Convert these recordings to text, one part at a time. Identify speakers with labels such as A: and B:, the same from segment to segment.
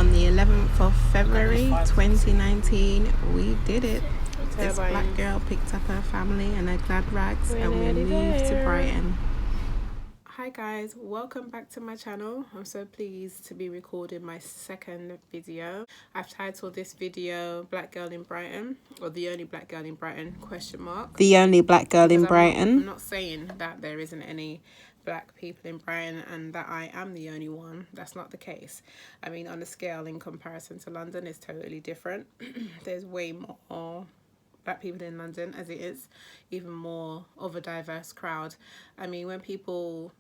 A: on the 11th of February 2019. We did it. This black girl picked up her family and her glad rags and we moved to Brighton. Hi guys, welcome back to my channel. I'm so pleased to be recording my second video. I've titled this video Black Girl in Brighton, or The Only Black Girl in Brighton, question mark. The Only Black Girl in Brighton. I'm not saying that there isn't any black people in Brighton and that I am the only one. That's not the case. I mean, on the scale in comparison to London, it's totally different. There's way more black people in London as it is, even more of a diverse crowd. I mean, when people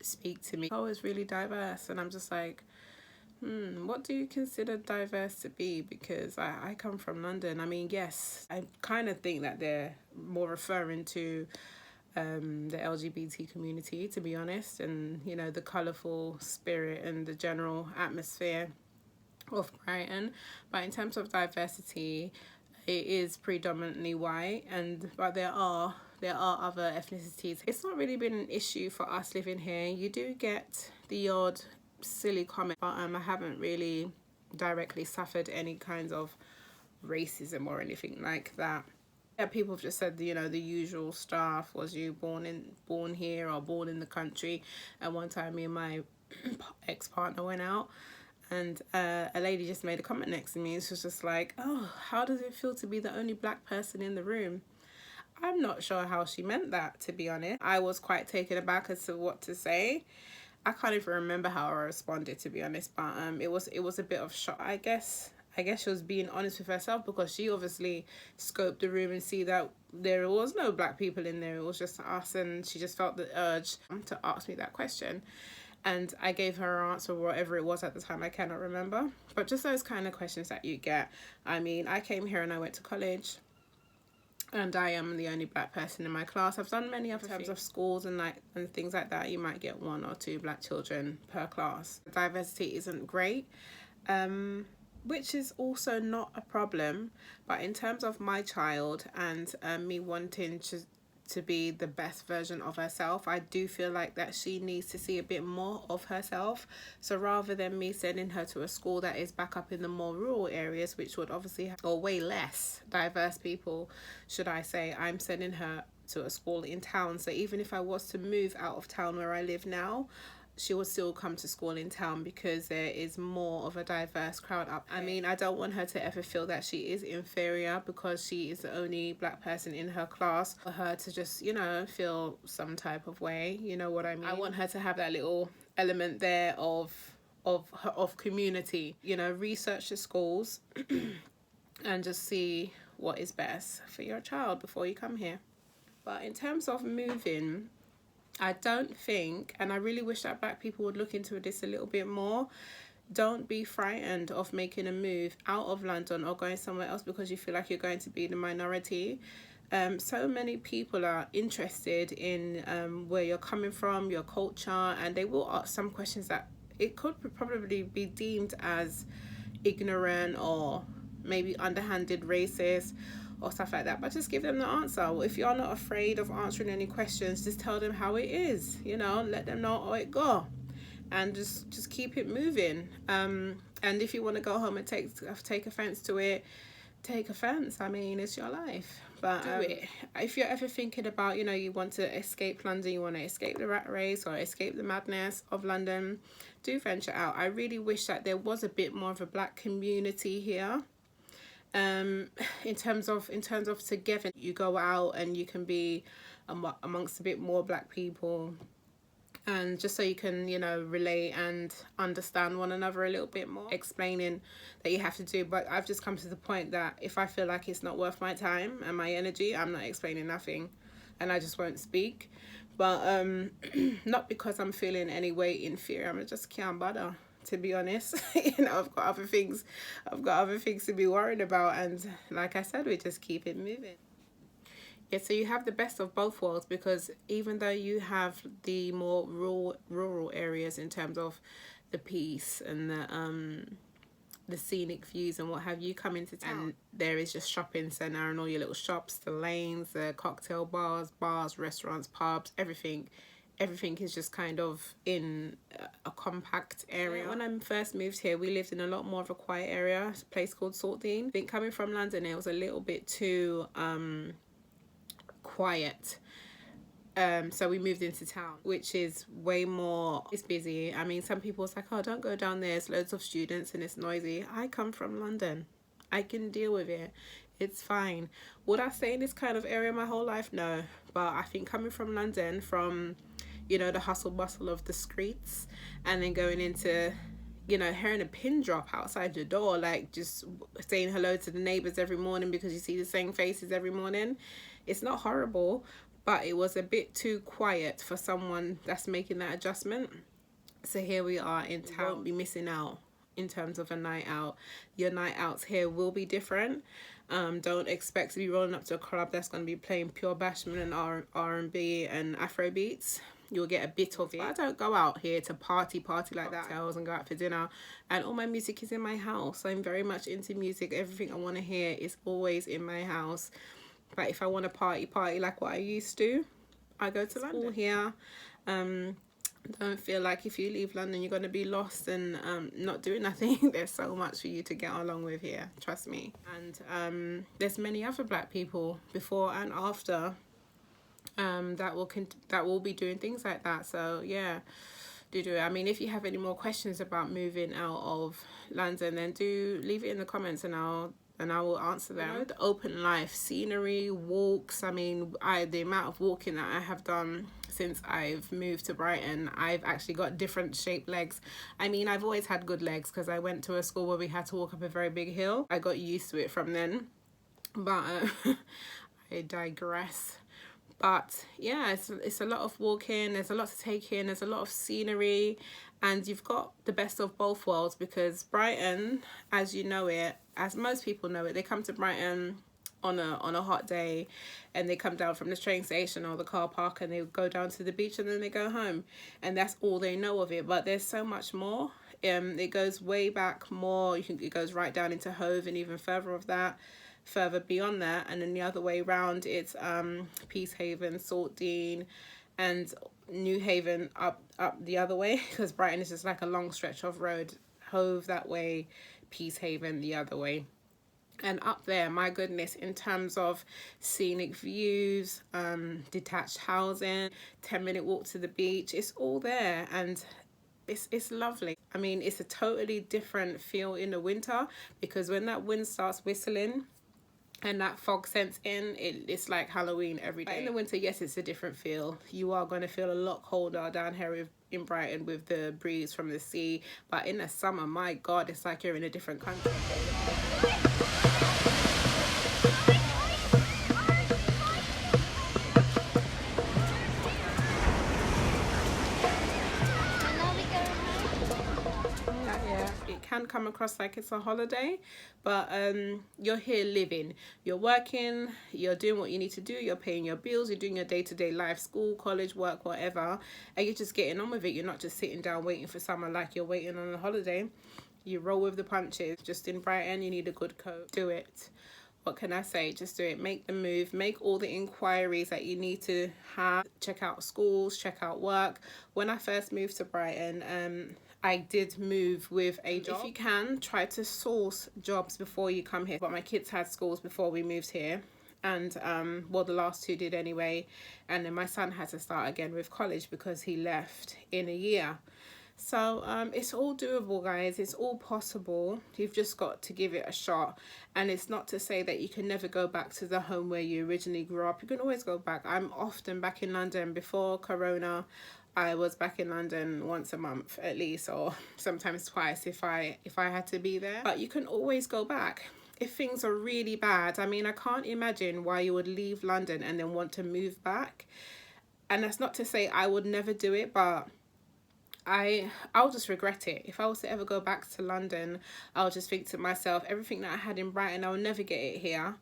A: speak to me, oh, it's really diverse, and I'm just like, what do you consider diverse to be? Because I come from London. I mean, yes, I kind of think that they're more referring to the LGBT community, to be honest, and you know, the colourful spirit and the general atmosphere of Brighton. But in terms of diversity, it is predominantly white, but there are other ethnicities. It's not really been an issue for us living here. You do get the odd silly comment, but I haven't really directly suffered any kinds of racism or anything like that. Yeah, people have just said, you know, the usual stuff. Was you born here or born in the country? And one time me and my ex-partner went out, and a lady just made a comment next to me, and she was just like, oh, how does it feel to be the only black person in the room? I'm not sure how she meant that, to be honest. I was quite taken aback as to what to say. I can't even remember how I responded, to be honest, but it was a bit of shock, I guess. I guess she was being honest with herself, because she obviously scoped the room and see that there was no black people in there. It was just us, and she just felt the urge to ask me that question. And I gave her an answer, whatever it was at the time, I cannot remember. But just those kind of questions that you get. I mean, I came here and I went to college, and I am the only black person in my class. I've done many other types of schools and things like that. You might get 1 or 2 black children per class. Diversity isn't great, which is also not a problem. But in terms of my child and me wanting to be the best version of herself, I do feel like that she needs to see a bit more of herself. So rather than me sending her to a school that is back up in the more rural areas, which would obviously have, or way less diverse people, should I say, I'm sending her to a school in town. So even if I was to move out of town where I live now, she will still come to school in town, because there is more of a diverse crowd up. I mean, I don't want her to ever feel that she is inferior because she is the only black person in her class, for her to just, you know, feel some type of way, you know what I mean? I want her to have that little element there of community, you know. Research the schools and just see what is best for your child before you come here. But in terms of moving, I don't think, and I really wish that black people would look into this a little bit more, don't be frightened of making a move out of London or going somewhere else because you feel like you're going to be the minority. So many people are interested in where you're coming from, your culture, and they will ask some questions that it could probably be deemed as ignorant or maybe underhanded racist or stuff like that, but just give them the answer. If you're not afraid of answering any questions, just tell them how it is, you know, let them know how it go, and just keep it moving. And if you want to go home and take offense to it, take offense. I mean, it's your life, but do it. If you're ever thinking about, you know, you want to escape London, you want to escape the rat race or escape the madness of London, do venture out. I really wish that there was a bit more of a black community here. In terms of together, you go out and you can be amongst a bit more black people, and just so you can, you know, relate and understand one another a little bit more, explaining that you have to do. But I've just come to the point that if I feel like it's not worth my time and my energy, I'm not explaining nothing, and I just won't speak. But not because I'm feeling any way inferior, I just can't bother, to be honest. You know, I've got other things to be worried about, and like I said, we just keep it moving. Yeah, so you have the best of both worlds, because even though you have the more rural areas in terms of the peace and the scenic views and what have you, come into town and there is just shopping centre and all your little shops, the lanes, the cocktail bars, restaurants, pubs, everything everything is just kind of in a compact area. When I first moved here, we lived in a lot more of a quiet area, a place called Saltdean. I think coming from London, it was a little bit too quiet. So we moved into town, which is way more, it's busy. I mean, some people was like, oh, don't go down there, there's loads of students and it's noisy. I come from London, I can deal with it, it's fine. Would I stay in this kind of area my whole life? No. But I think coming from London, from, you know, the hustle bustle of the streets, and then going into, you know, hearing a pin drop outside your door, like just saying hello to the neighbors every morning because you see the same faces every morning, it's not horrible, but it was a bit too quiet for someone that's making that adjustment. So here we are in town. You won't be missing out in terms of a night out. Your night outs here will be different. Don't expect to be rolling up to a club that's going to be playing pure bashment and R&B and Afro beats. You'll get a bit of it. I don't go out here to party like that and go out for dinner, and all my music is in my house. I'm very much into music. Everything I want to hear is always in my house. But if I want to party like what I used to, I go to London. Here, don't feel like if you leave London you're going to be lost and not doing nothing. There's so much for you to get along with here, trust me. And there's many other black people before and after that will be doing things like that. So yeah, do it. I mean, if you have any more questions about moving out of London, then do leave it in the comments and I will answer them. You know, the open life, scenery, walks. I mean, the amount of walking that I have done since I've moved to Brighton, I've actually got different shaped legs. I mean, I've always had good legs because I went to a school where we had to walk up a very big hill. I got used to it from then, but I digress. But yeah, it's a lot of walking, there's a lot to take in, there's a lot of scenery, and you've got the best of both worlds, because Brighton, as you know it, as most people know it, they come to Brighton on a hot day and they come down from the train station or the car park and they go down to the beach and then they go home, and that's all they know of it. But there's so much more. It goes way back more. It goes right down into Hove and even further beyond that, and then the other way round, it's Peacehaven, Saltdean, and Newhaven up the other way, because Brighton is just like a long stretch of road. Hove that way, Peacehaven the other way. And up there, my goodness, in terms of scenic views, detached housing, 10-minute walk to the beach, it's all there, and it's lovely. I mean, it's a totally different feel in the winter, because when that wind starts whistling and that fog sets in, it's like Halloween every day. But in the winter, yes, it's a different feel. You are going to feel a lot colder down here in Brighton with the breeze from the sea. But in the summer, my God, it's like you're in a different country. Can come across like it's a holiday, but you're here living, you're working, you're doing what you need to do, you're paying your bills, you're doing your day-to-day life, school, college, work, whatever, and you're just getting on with it. You're not just sitting down waiting for summer like you're waiting on a holiday. You roll with the punches. Just in Brighton, you need a good coat. Do it. What can I say? Just do it. Make the move. Make all the inquiries that you need to have. Check out schools, check out work. When I first moved to Brighton, I did move with a job. If you can, try to source jobs before you come here. But my kids had schools before we moved here, and well, the last two did anyway, and then my son had to start again with college because he left in a year. So it's all doable, guys. It's all possible. You've just got to give it a shot. And it's not to say that you can never go back to the home where you originally grew up. You can always go back. I'm often back in London. Before Corona, I was back in London once a month at least, or sometimes twice if I had to be there. But you can always go back if things are really bad. I mean, I can't imagine why you would leave London and then want to move back. And that's not to say I would never do it, but I'll just regret it. If I was to ever go back to London, I'll just think to myself, everything that I had in Brighton, I'll never get it here,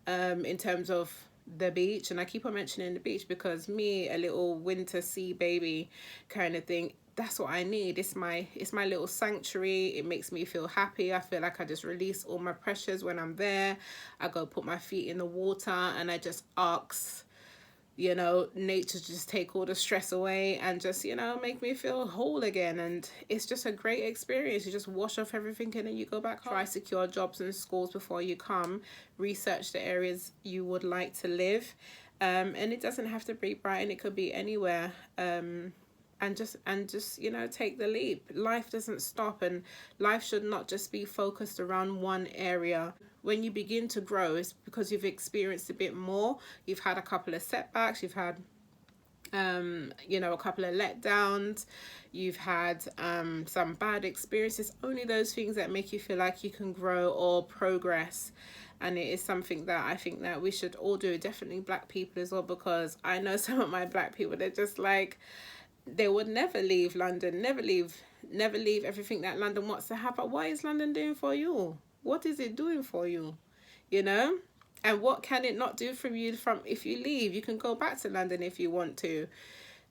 A: in terms of the beach. And I keep on mentioning the beach because me, a little winter sea baby kind of thing, that's what I need. It's my little sanctuary. It makes me feel happy. I feel like I just release all my pressures when I'm there. I go put my feet in the water and I just ask you know, nature just take all the stress away and just, you know, make me feel whole again. And it's just a great experience. You just wash off everything and then you go back home. Try secure jobs and schools before you come. Research the areas you would like to live. And it doesn't have to be Brighton, it could be anywhere. And just you know, take the leap. Life doesn't stop, and life should not just be focused around one area. When you begin to grow, it's because you've experienced a bit more. You've had a couple of setbacks, you've had you know, a couple of letdowns, you've had some bad experiences. Only those things that make you feel like you can grow or progress. And it is something that I think that we should all do, definitely black people as well, because I know some of my black people, they're just like, they would never leave London, never leave everything that London wants to have. But what is London doing for you? What is it doing for you? You know? And what can it not do from you from if you leave? You can go back to London if you want to.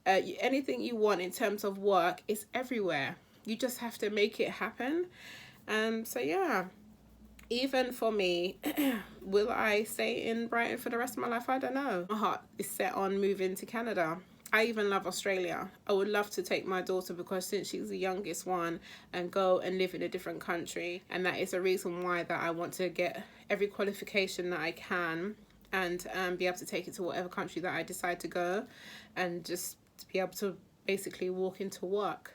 A: Anything you want in terms of work is everywhere. You just have to make it happen. So yeah, even for me, will I stay in Brighton for the rest of my life? I don't know. My heart is set on moving to Canada. I even love Australia. I would love to take my daughter, because since she's the youngest one, and go and live in a different country. And that is a reason why that I want to get every qualification that I can, and be able to take it to whatever country that I decide to go, and just be able to basically walk into work.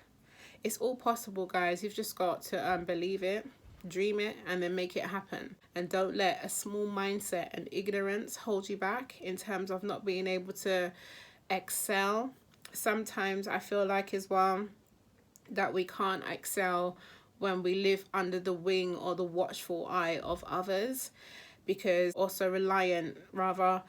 A: It's all possible, guys. You've just got to believe it, dream it, and then make it happen. And don't let a small mindset and ignorance hold you back in terms of not being able to excel. Sometimes I feel like as well that we can't excel when we live under the wing or the watchful eye of others, because also reliant, rather,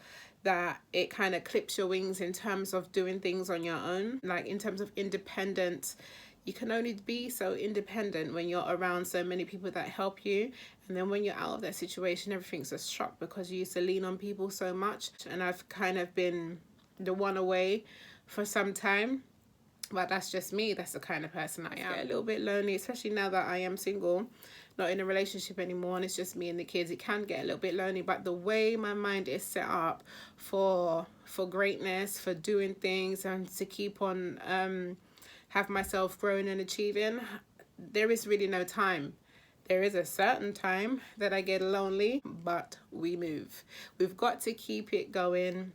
A: that it kind of clips your wings in terms of doing things on your own. Like in terms of independence, you can only be so independent when you're around so many people that help you. And then when you're out of that situation, everything's a shock because you used to lean on people so much. And I've kind of been the one away for some time, but that's just me. That's the kind of person I am. I get a little bit lonely, especially now that I am single, not in a relationship anymore, and it's just me and the kids. It can get a little bit lonely, but the way my mind is set up for greatness, for doing things, and to keep on have myself growing and achieving, there is really no time. There is a certain time that I get lonely, but we move. We've got to keep it going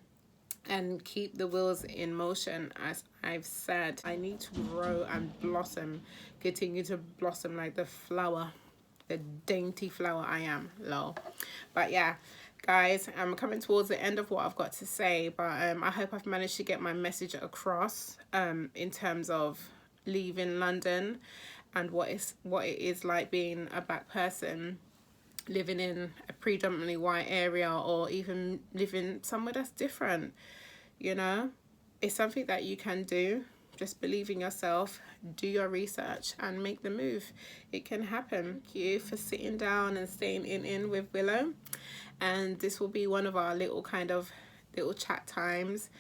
A: and keep the wheels in motion. As I've said, I need to grow and blossom, continue to blossom like the flower, the dainty flower I am, lol. But yeah, guys, I'm coming towards the end of what I've got to say, but I hope I've managed to get my message across in terms of leaving London and what it is like being a black person living in a predominantly white area, or even living somewhere that's different. You know, it's something that you can do. Just believe in yourself, do your research, and make the move. It can happen. Thank you for sitting down and staying in with Willow. And this will be one of our little chat times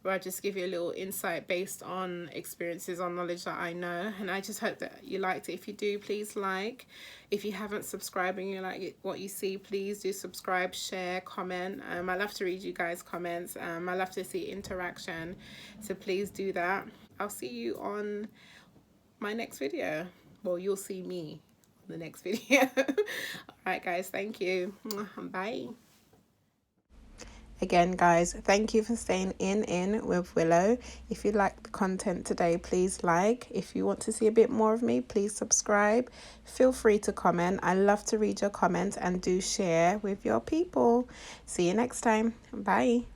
A: where I just give you a little insight based on experiences or knowledge that I know. And I just hope that you liked it. If you do, please like. If you haven't subscribed and you like it, what you see, please do subscribe, share, comment. I love to read you guys' comments. I love to see interaction. So please do that. I'll see you on my next video. Well, you'll see me on the next video. All right, guys. Thank you. Bye. Again, guys, thank you for staying in with Willow. If you like the content today, please like. If you want to see a bit more of me, please subscribe. Feel free to comment. I love to read your comments, and do share with your people. See you next time. Bye.